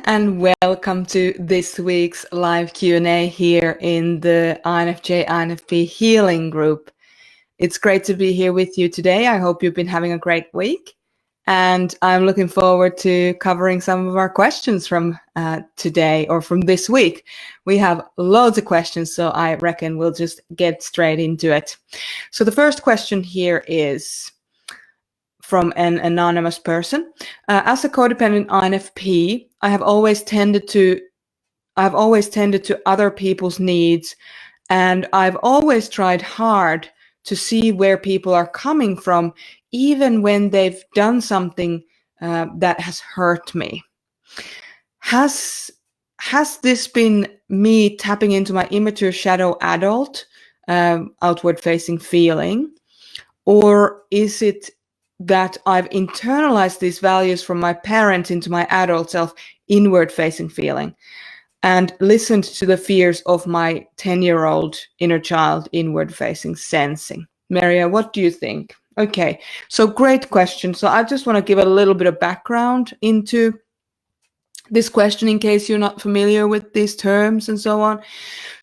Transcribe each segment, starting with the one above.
and welcome to this week's live Q&A here in the INFJ INFP Healing Group. It's great to be here with you today. I hope you've been having a great week, and I'm looking forward to covering some of our questions from today or from this week. We have loads of questions, so I reckon we'll just get straight into it. So the first question here is from an anonymous person. As a codependent INFP, I have always tended to other people's needs, and I've always tried hard to see where people are coming from, even when they've done something that has hurt me. Has this been me tapping into my immature shadow adult outward-facing feeling, or is it that I've internalized these values from my parents into my adult self inward-facing feeling and listened to the fears of my 10-year-old inner child inward-facing sensing? Merja, what do you think? Okay, so great question. So I just want to give a little bit of background into this question in case you're not familiar with these terms and so on.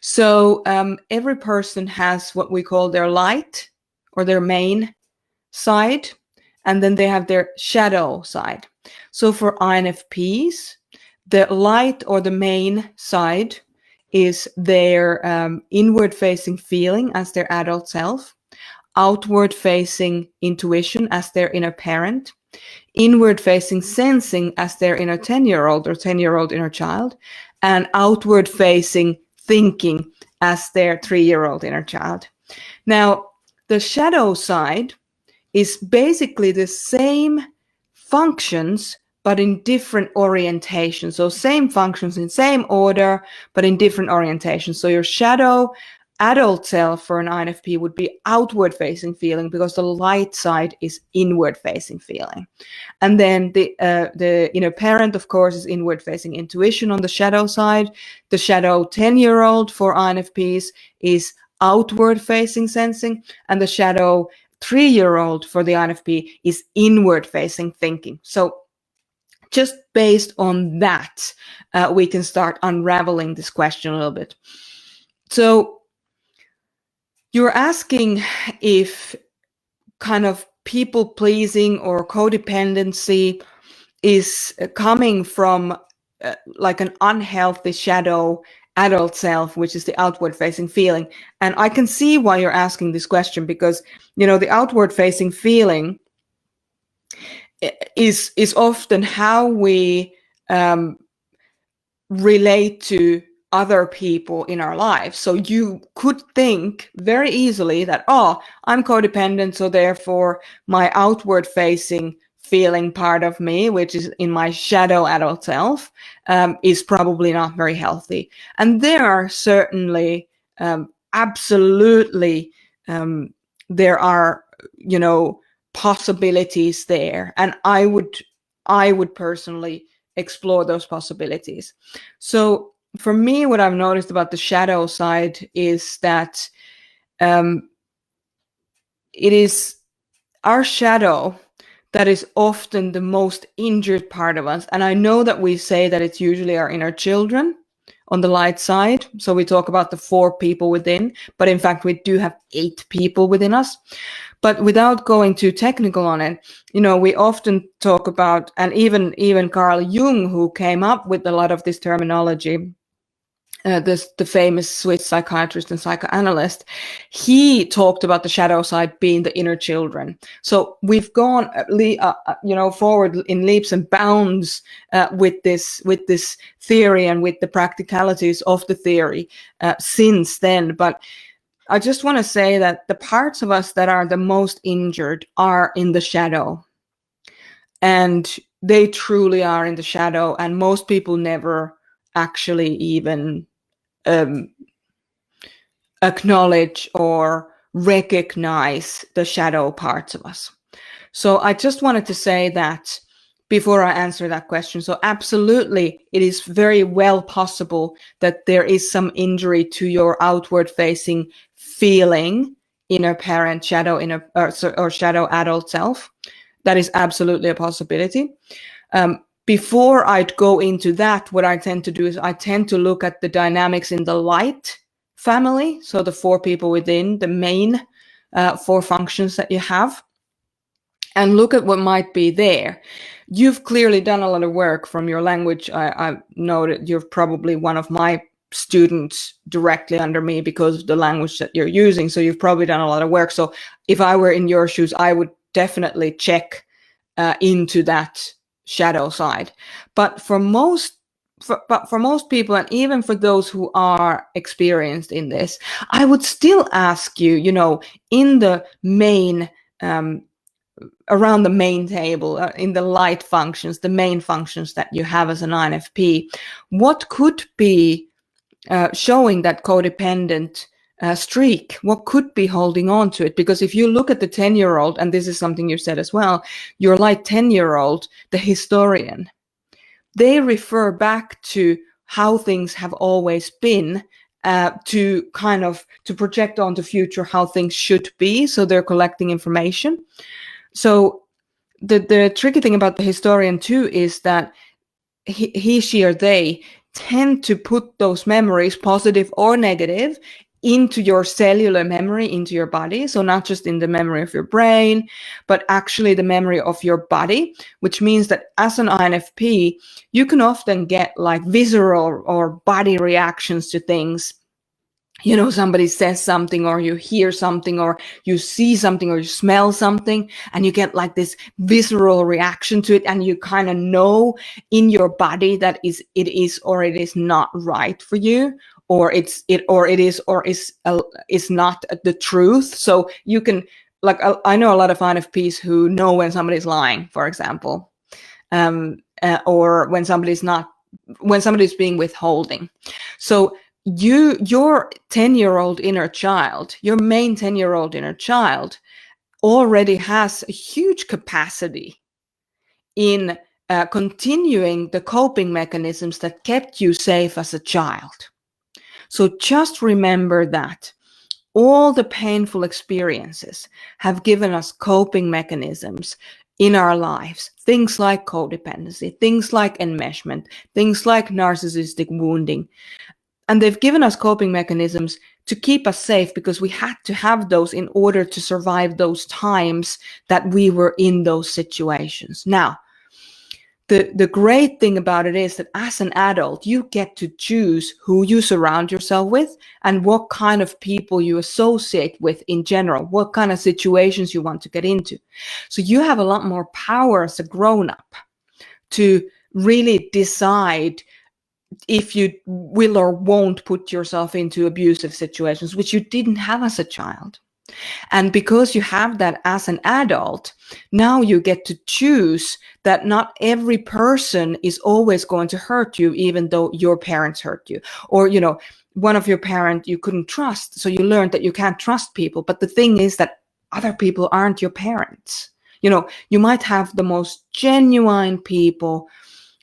So every person has what we call their light or their main side, and then they have their shadow side. So for INFPs, the light or the main side is their inward-facing feeling as their adult self, outward-facing intuition as their inner parent, inward-facing sensing as their inner 10-year-old or 10-year-old inner child, and outward-facing thinking as their 3-year-old inner child. Now, the shadow side is basically the same functions, but in different orientations. So same functions in same order, but in different orientations. So your shadow adult self for an INFP would be outward-facing feeling, because the light side is inward-facing feeling. And then the inner parent, of course, is inward-facing intuition on the shadow side. The shadow 10-year-old for INFPs is outward-facing sensing, and the shadow 3-year-old for the INFP is inward-facing thinking. So just based on that, we can start unraveling this question a little bit. So you're asking if kind of people-pleasing or codependency is coming from like an unhealthy shadow adult self, which is the outward-facing feeling. And I can see why you're asking this question, because, you know, the outward-facing feeling is often how we relate to other people in our lives. So you could think very easily that, oh, I'm codependent, so therefore my outward-facing feeling part of me, which is in my shadow adult self, is probably not very healthy. And there are certainly, absolutely, there are, you know, possibilities there. And I would personally explore those possibilities. So for me, what I've noticed about the shadow side is that it is our shadow that is often the most injured part of us. And I know that we say that it's usually our inner children on the light side. So we talk about the 4 people within, but in fact, we do have 8 people within us. But without going too technical on it, you know, we often talk about, and even Carl Jung, who came up with a lot of this terminology, the famous Swiss psychiatrist and psychoanalyst, he talked about the shadow side being the inner children. So we've gone, you know, forward in leaps and bounds with this theory and with the practicalities of the theory since then. But I just want to say that the parts of us that are the most injured are in the shadow, and they truly are in the shadow. And most people never actually even acknowledge or recognize the shadow parts of us. So I just wanted to say that before I answer that question. So absolutely, it is very well possible that there is some injury to your outward-facing feeling, inner parent, shadow inner or shadow adult self. That is absolutely a possibility. before I'd go into that, what I tend to do is I tend to look at the dynamics in the light family. So the 4 people within the main 4 functions that you have, and look at what might be there. You've clearly done a lot of work from your language. I know that you're probably one of my students directly under me because of the language that you're using. So you've probably done a lot of work. So if I were in your shoes, I would definitely check into that shadow side. But for most people, and even for those who are experienced in this, I would still ask you, in the main around the main table, in the light functions, the main functions that you have as an INFP, what could be showing that codependent streak? What could be holding on to it? Because if you look at the 10-year-old, and this is something you said as well, your light 10-year-old, the historian, they refer back to how things have always been, to project on the future how things should be. So they're collecting information. So the tricky thing about the historian too is that he, she, or they tend to put those memories, positive or negative, into your cellular memory, into your body. So not just in the memory of your brain, but actually the memory of your body, which means that as an INFP, you can often get like visceral or body reactions to things. Somebody says something, or you hear something, or you see something, or you smell something, and you get like this visceral reaction to it, and you kind of know in your body that it is or it is not right for you, or it is not the truth. So you can, like, I know a lot of INFPs who know when somebody's lying, for example, or when somebody's being withholding. So your 10-year-old inner child, your main 10-year-old inner child, already has a huge capacity in continuing the coping mechanisms that kept you safe as a child. So just remember that all the painful experiences have given us coping mechanisms in our lives. Things like codependency, things like enmeshment, things like narcissistic wounding. And they've given us coping mechanisms to keep us safe, because we had to have those in order to survive those times that we were in those situations. Now, the great thing about it is that as an adult, you get to choose who you surround yourself with and what kind of people you associate with in general, what kind of situations you want to get into. So you have a lot more power as a grown-up to really decide if you will or won't put yourself into abusive situations, which you didn't have as a child. And because you have that as an adult, now you get to choose that not every person is always going to hurt you, even though your parents hurt you. Or, one of your parents you couldn't trust, so you learned that you can't trust people. But the thing is that other people aren't your parents. You might have the most genuine people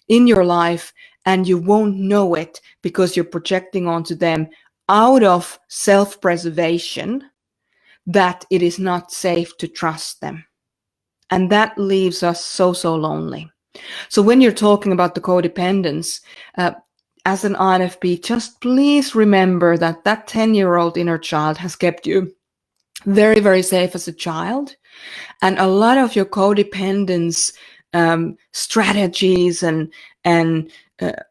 in your life, and you won't know it because you're projecting onto them out of self-preservation that it is not safe to trust them. And that leaves us so lonely. So when you're talking about the codependence, as an INFP, just please remember that 10-year-old inner child has kept you very, very safe as a child. And a lot of your codependence strategies and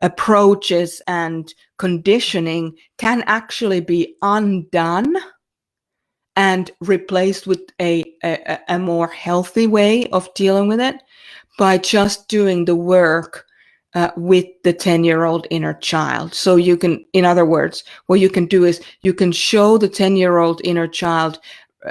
approaches and conditioning can actually be undone and replaced with a more healthy way of dealing with it by just doing the work with the 10-year-old inner child. So you can, in other words, what you can do is you can show the 10-year-old inner child,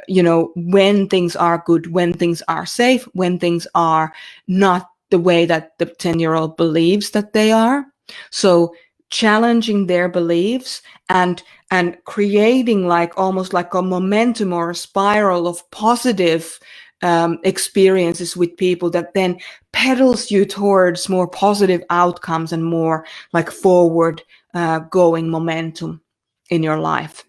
when things are good, when things are safe, when things are not the way that the 10-year-old believes that they are. So challenging their beliefs and creating almost like a momentum or a spiral of positive experiences with people that then pedals you towards more positive outcomes and more like forward going momentum in your life.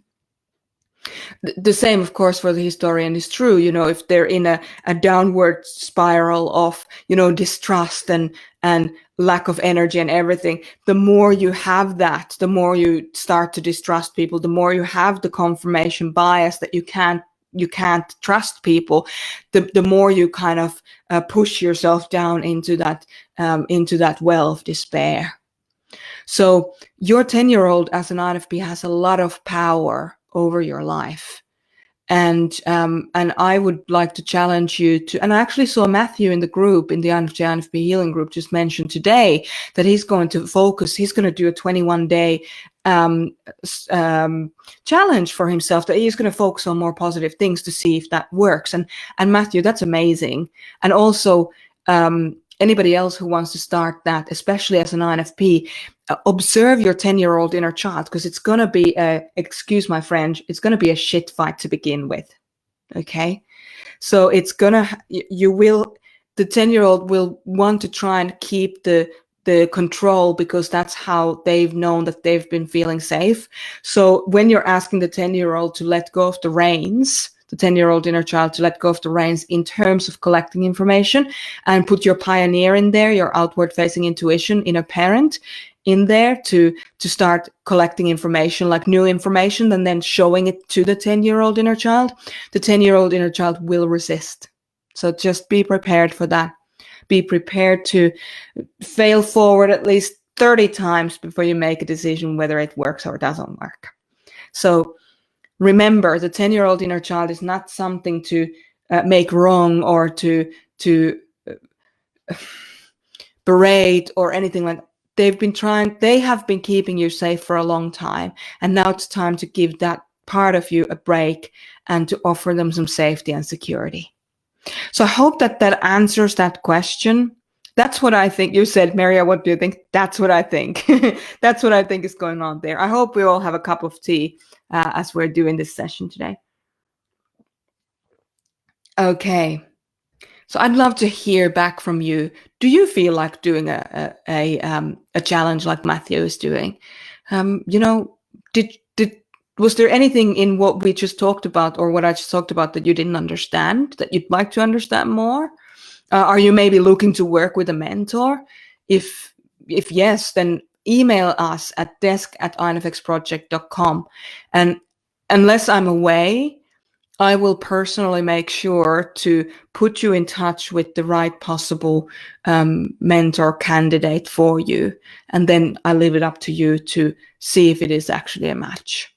The same, of course, for the historian is true. If they're in a downward spiral of, distrust and lack of energy and everything, the more you have that, the more you start to distrust people, the more you have the confirmation bias that you can't trust people, the more you kind of push yourself down into that well of despair. So your 10-year-old as an INFP has a lot of power over your life. And I would like to challenge you to, and I actually saw Matthew in the group, in the INFP Healing group, just mentioned today that he's going to do a 21-day challenge for himself, that he's going to focus on more positive things to see if that works. And Matthew, that's amazing. And also, anybody else who wants to start that, especially as an INFP, observe your 10-year-old inner child, because it's going to be excuse my French, it's going to be a shit fight to begin with. Okay? So the 10-year-old will want to try and keep the control, because that's how they've known that they've been feeling safe. So when you're asking the 10-year-old to let go of the reins, the 10-year-old inner child to let go of the reins in terms of collecting information, and put your pioneer in there, your outward facing intuition, inner parent in there to start collecting information, like new information, and then showing it to the 10-year-old inner child, the 10-year-old inner child will resist. So just be prepared for that. Be prepared to fail forward at least 30 times before you make a decision whether it works or doesn't work. So remember, the 10-year-old inner child is not something to make wrong or to berate or anything like that. They have been keeping you safe for a long time. And now it's time to give that part of you a break and to offer them some safety and security. So I hope that answers that question. That's what I think. You said, Merja, what do you think? That's what I think. That's what I think is going on there. I hope we all have a cup of tea as we're doing this session today. Okay. So I'd love to hear back from you. Do you feel like doing a challenge like Matthew is doing? Was there anything in what we just talked about, or what I just talked about, that you didn't understand, that you'd like to understand more? Are you maybe looking to work with a mentor? If yes, then email us at desk@infxproject.com. And unless I'm away, I will personally make sure to put you in touch with the right possible mentor candidate for you. And then I leave it up to you to see if it is actually a match.